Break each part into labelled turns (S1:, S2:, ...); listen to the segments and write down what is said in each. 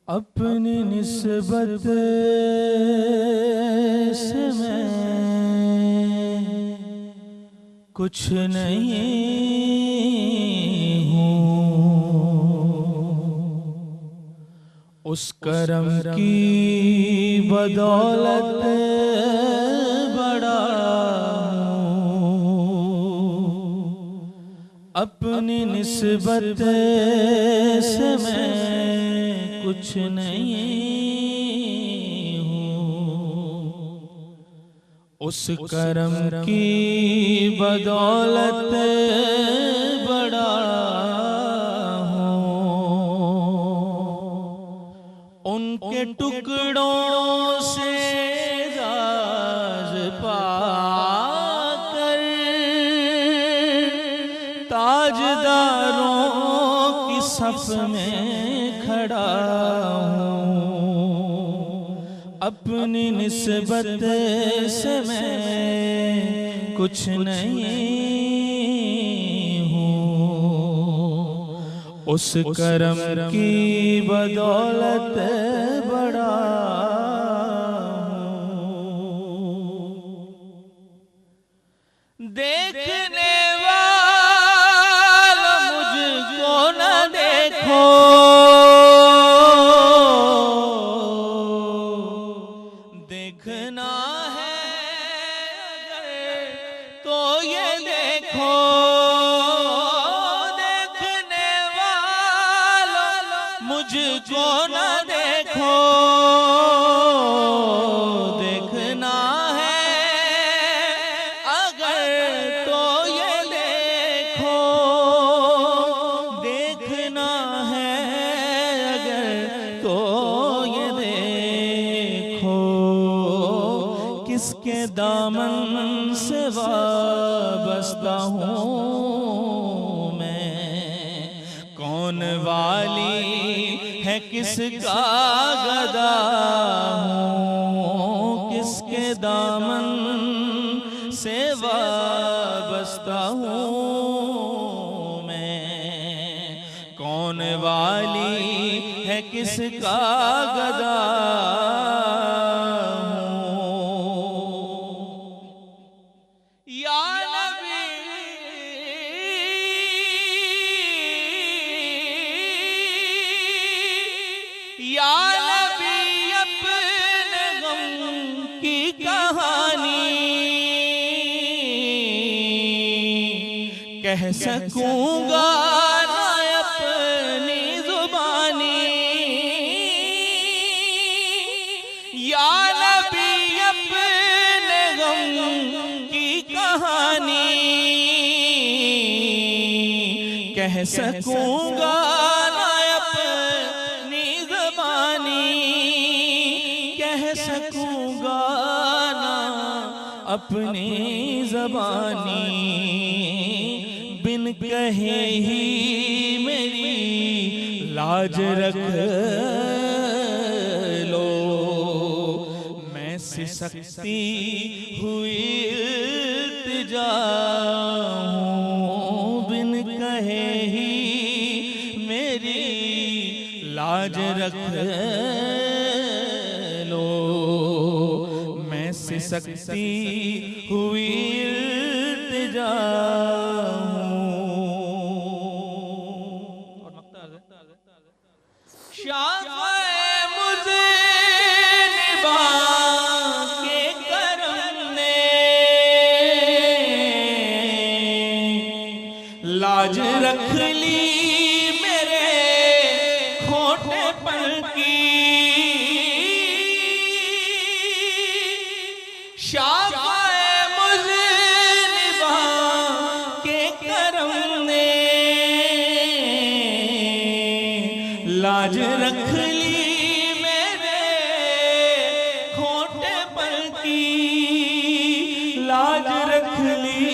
S1: अपनी निस्बत से मैं कुछ नहीं हूँ, उस करम की बदौलत बड़ा हूँ। अपनी निस्बत से मैं कुछ नहीं हूँ, उस करम की बदौलत बड़ा हूँ। उनके टुकड़ों से राज पाकर ताजदारों की सफ में खड़ा हूँ। अपनी निस्बत से मैं कुछ नहीं हूँ, उस करम की बदौलत बड़ा हूँ। देखने वालों मुझको न देखो, देखना है तो ये देखो। देखने वालों मुझको न देखो, देखना है अगर तो ये देखो। देखना है अगर तो ये देखो, किसके दामन से वाबस्ता हूँ मैं, कौन वाली है किसका गदा हूँ। किसके दामन से वाबस्ता हूँ मैं, कौन वाली है किसका गदा कह सकूंगा ना अपनी जुबानी। या नबी अपने गम की कहानी कह सकूंगा ना अपनी जुबानी। कह सकूंगा ना अपनी ज़बानी, बिन कहे ही मेरी लाज रख लो। मैं सिसकती हुई इल्तिजा हूँ, बिन कहे ही मेरी लाज रख लो। मैं सिसकती हुई इल्तिजा लाज रख ली मेरे खोटेपन की। शाफ़ाए मुज़निबा के करम ने लाज रख ली मेरे खोटेपन की। लाज रख ली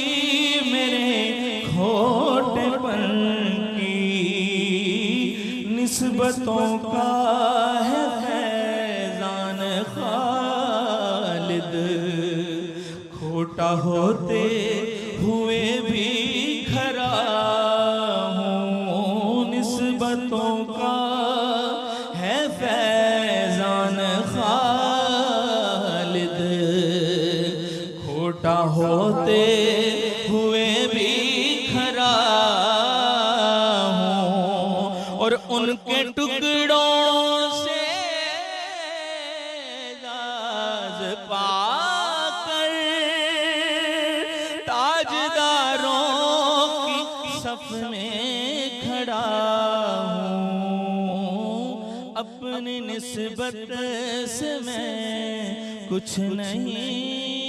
S1: मेरे खोटेपन की। निस्बतों का है फैज़ान खालिद, खोटा होते हुए भी खरा हूँ। निस्बतों का है फैज़ान होते हुए भी खरा हूँ और उनके टुकड़ों से जाज पाकर ताजदारों की सफ में खड़ा हूँ। अपनी निस्बत से मैं कुछ नहीं